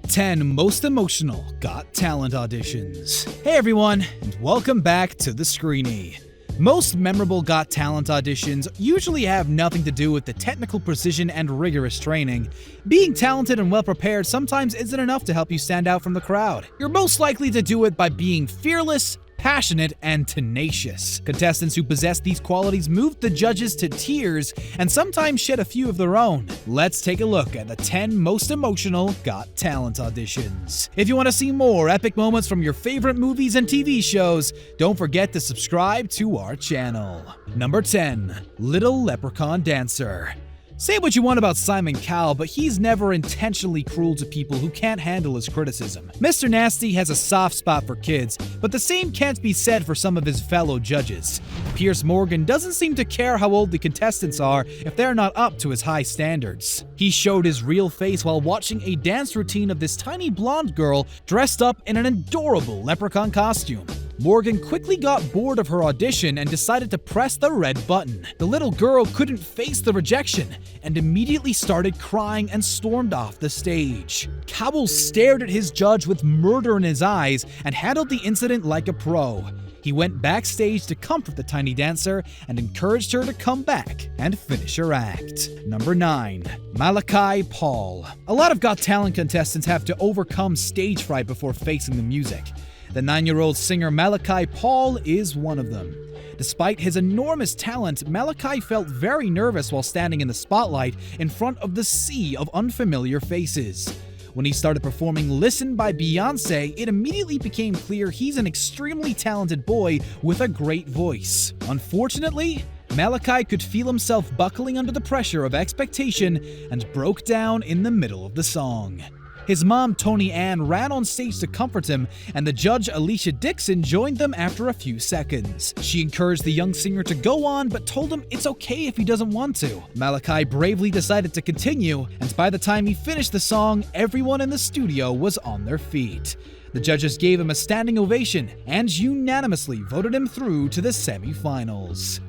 10 Most Emotional Got Talent Auditions. Hey everyone, and welcome back to the Screenie. Most memorable Got Talent auditions usually have nothing to do with the technical precision and rigorous training. Being talented and well prepared sometimes isn't enough to help you stand out from the crowd. You're most likely to do it by being fearless, passionate, and tenacious. Contestants who possess these qualities moved the judges to tears and sometimes shed a few of their own. Let's take a look at the 10 most emotional Got Talent auditions. If you want to see more epic moments from your favorite movies and TV shows, don't forget to subscribe to our channel. Number 10. Little Leprechaun Dancer. Say what you want about Simon Cowell, but he's never intentionally cruel to people who can't handle his criticism. Mr. Nasty has a soft spot for kids, but the same can't be said for some of his fellow judges. Piers Morgan doesn't seem to care how old the contestants are if they're not up to his high standards. He showed his real face while watching a dance routine of this tiny blonde girl dressed up in an adorable leprechaun costume. Morgan quickly got bored of her audition and decided to press the red button. The little girl couldn't face the rejection and immediately started crying and stormed off the stage. Cowell stared at his judge with murder in his eyes and handled the incident like a pro. He went backstage to comfort the tiny dancer and encouraged her to come back and finish her act. Number 9. Malachi Paul. A lot of Got Talent contestants have to overcome stage fright before facing the music. The 9-year-old singer Malachi Paul is one of them. Despite his enormous talent, Malachi felt very nervous while standing in the spotlight in front of the sea of unfamiliar faces. When he started performing Listen by Beyoncé, it immediately became clear he's an extremely talented boy with a great voice. Unfortunately, Malachi could feel himself buckling under the pressure of expectation and broke down in the middle of the song. His mom, Tony Ann, ran on stage to comfort him, and the judge, Alicia Dixon, joined them after a few seconds. She encouraged the young singer to go on, but told him it's okay if he doesn't want to. Malachi bravely decided to continue, and by the time he finished the song, everyone in the studio was on their feet. The judges gave him a standing ovation and unanimously voted him through to the semifinals.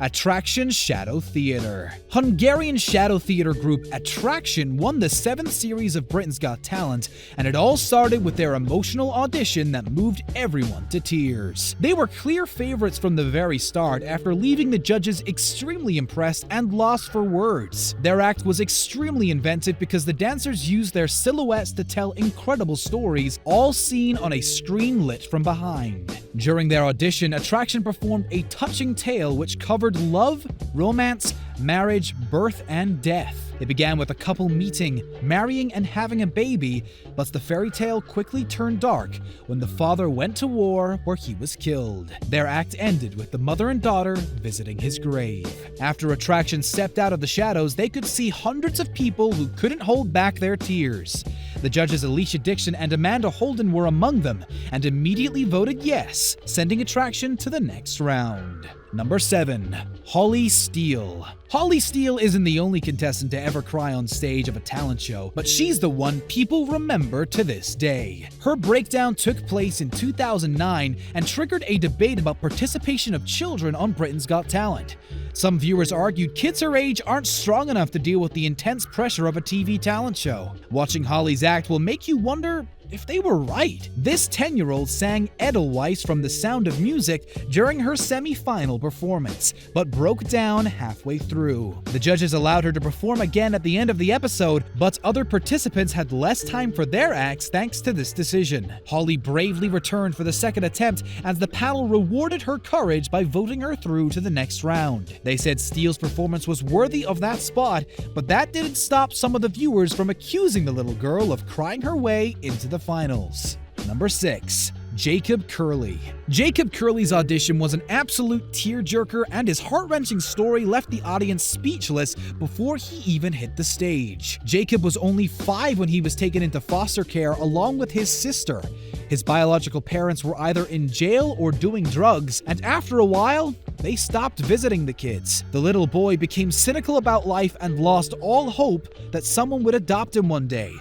Attraction Shadow Theatre. Hungarian shadow theatre group Attraction won the 7th series of Britain's Got Talent, and it all started with their emotional audition that moved everyone to tears. They were clear favorites from the very start after leaving the judges extremely impressed and lost for words. Their act was extremely inventive because the dancers used their silhouettes to tell incredible stories, all seen on a screen lit from behind. During their audition, Attraction performed a touching tale which covered love, romance, marriage, birth, and death. It began with a couple meeting, marrying, and having a baby, but the fairy tale quickly turned dark when the father went to war where he was killed. Their act ended with the mother and daughter visiting his grave. After Attraction stepped out of the shadows, they could see hundreds of people who couldn't hold back their tears. The judges Alicia Dixon and Amanda Holden were among them and immediately voted yes, sending Attraction to the next round. Number 7. Holly Steele. Holly Steele isn't the only contestant to ever cry on stage of a talent show, but she's the one people remember to this day. Her breakdown took place in 2009 and triggered a debate about participation of children on Britain's Got Talent. Some viewers argued kids her age aren't strong enough to deal with the intense pressure of a TV talent show. Watching Holly's act will make you wonder if they were right. This 10-year-old sang Edelweiss from The Sound of Music during her semi-final performance, but broke down halfway through. The judges allowed her to perform again at the end of the episode, but other participants had less time for their acts thanks to this decision. Holly bravely returned for the second attempt as the panel rewarded her courage by voting her through to the next round. They said Steele's performance was worthy of that spot, but that didn't stop some of the viewers from accusing the little girl of crying her way into the finals. Number 6. Jacob Curley. Jacob Curley's audition was an absolute tearjerker, and his heart-wrenching story left the audience speechless before he even hit the stage. Jacob was only 5 when he was taken into foster care along with his sister. His biological parents were either in jail or doing drugs, and after a while, they stopped visiting the kids. The little boy became cynical about life and lost all hope that someone would adopt him one day.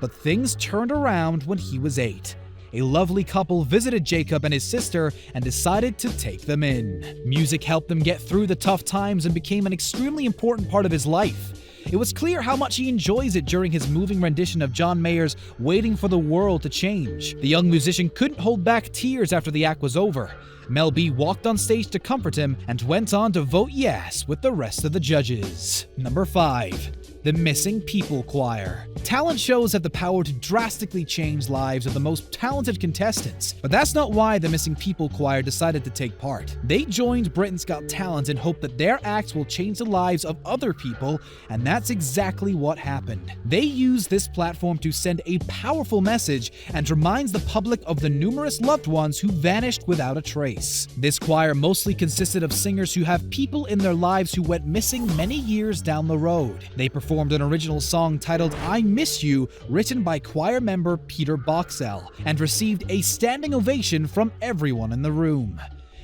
But things turned around when he was 8. A lovely couple visited Jacob and his sister and decided to take them in. Music helped them get through the tough times and became an extremely important part of his life. It was clear how much he enjoys it during his moving rendition of John Mayer's Waiting for the World to Change. The young musician couldn't hold back tears after the act was over. Mel B walked on stage to comfort him and went on to vote yes with the rest of the judges. Number 5. The Missing People Choir. Talent shows have the power to drastically change lives of the most talented contestants, but that's not why the Missing People Choir decided to take part. They joined Britain's Got Talent in hope that their acts will change the lives of other people, and that's exactly what happened. They used this platform to send a powerful message and reminds the public of the numerous loved ones who vanished without a trace. This choir mostly consisted of singers who have people in their lives who went missing many years down the road. They performed an original song titled I Miss You, written by choir member Peter Boxell, and received a standing ovation from everyone in the room.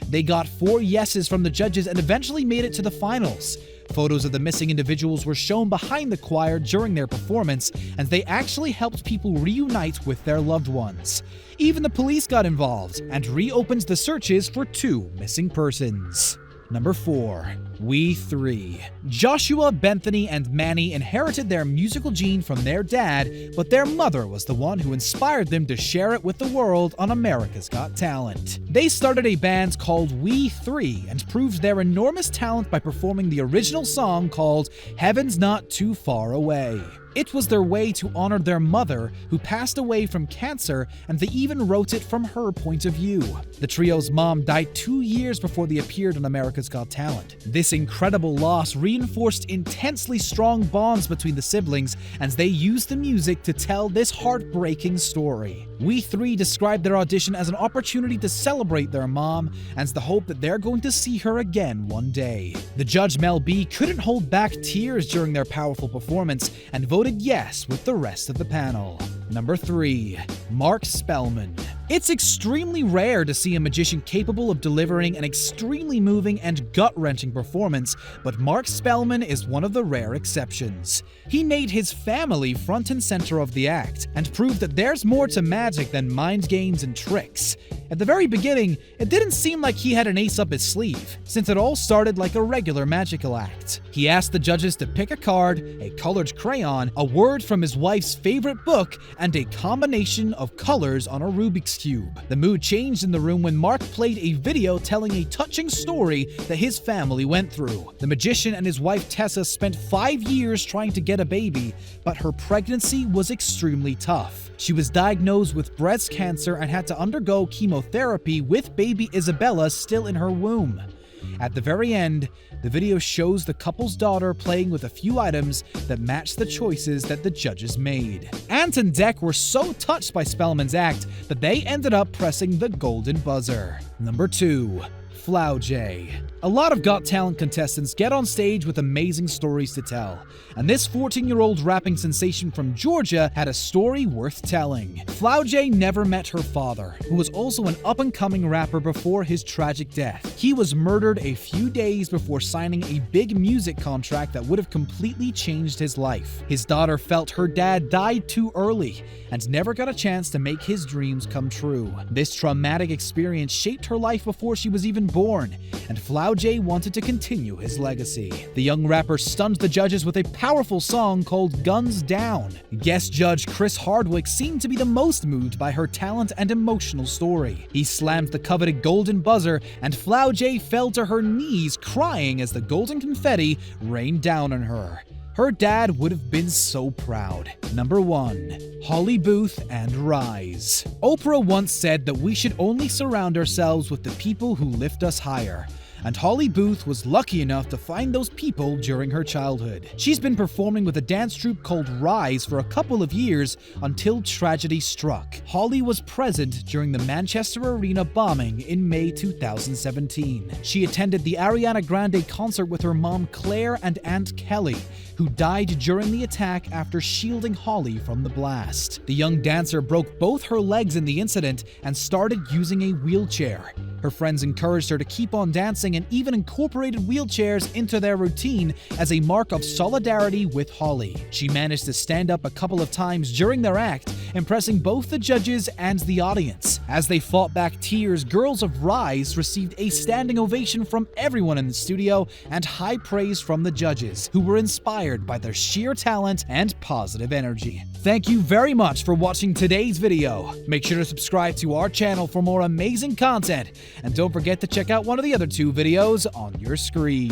They got 4 yeses from the judges and eventually made it to the finals. Photos of the missing individuals were shown behind the choir during their performance, and they actually helped people reunite with their loved ones. Even the police got involved and reopened the searches for 2 missing persons. Number 4. We Three. Joshua, Bethany, and Manny inherited their musical gene from their dad, but their mother was the one who inspired them to share it with the world on America's Got Talent. They started a band called We Three and proved their enormous talent by performing the original song called Heaven's Not Too Far Away. It was their way to honor their mother, who passed away from cancer, and they even wrote it from her point of view. The trio's mom died 2 years before they appeared on America's Got Talent. This incredible loss reinforced intensely strong bonds between the siblings, and they used the music to tell this heartbreaking story. We Three described their audition as an opportunity to celebrate their mom, and the hope that they're going to see her again one day. The judge Mel B couldn't hold back tears during their powerful performance, and voted yes with the rest of the panel. Number 3. Mark Spellman. It's extremely rare to see a magician capable of delivering an extremely moving and gut-wrenching performance, but Mark Spellman is one of the rare exceptions. He made his family front and center of the act, and proved that there's more to magic than mind games and tricks. At the very beginning, it didn't seem like he had an ace up his sleeve, since it all started like a regular magical act. He asked the judges to pick a card, a colored crayon, a word from his wife's favorite book, and a combination of colors on a Rubik's Cube. The mood changed in the room when Mark played a video telling a touching story that his family went through. The magician and his wife Tessa spent 5 years trying to get a baby, but her pregnancy was extremely tough. She was diagnosed with breast cancer and had to undergo chemotherapy with baby Isabella still in her womb. At the very end, the video shows the couple's daughter playing with a few items that match the choices that the judges made. Ant and Dec were so touched by Spellman's act that they ended up pressing the golden buzzer. Number 2. Flowey J. A lot of Got Talent contestants get on stage with amazing stories to tell, and this 14-year-old rapping sensation from Georgia had a story worth telling. Flowey J never met her father, who was also an up-and-coming rapper before his tragic death. He was murdered a few days before signing a big music contract that would have completely changed his life. His daughter felt her dad died too early and never got a chance to make his dreams come true. This traumatic experience shaped her life before she was even born, and Flowey J wanted to continue his legacy. The young rapper stunned the judges with a powerful song called Guns Down. Guest judge Chris Hardwick seemed to be the most moved by her talent and emotional story. He slammed the coveted golden buzzer, and Flowey J fell to her knees crying as the golden confetti rained down on her. Her dad would have been so proud. Number 1. Holly Booth and Rise. Oprah once said that we should only surround ourselves with the people who lift us higher. And Holly Booth was lucky enough to find those people during her childhood. She's been performing with a dance troupe called Rise for a couple of years until tragedy struck. Holly was present during the Manchester Arena bombing in May 2017. She attended the Ariana Grande concert with her mom Claire and Aunt Kelly, who died during the attack after shielding Holly from the blast. The young dancer broke both her legs in the incident and started using a wheelchair. Her friends encouraged her to keep on dancing and even incorporated wheelchairs into their routine as a mark of solidarity with Holly. She managed to stand up a couple of times during their act impressing both the judges and the audience. As they fought back tears, Girls of Rise received a standing ovation from everyone in the studio and high praise from the judges, who were inspired by their sheer talent and positive energy. Thank you very much for watching today's video. Make sure to subscribe to our channel for more amazing content, and don't forget to check out one of the other 2 videos on your screen.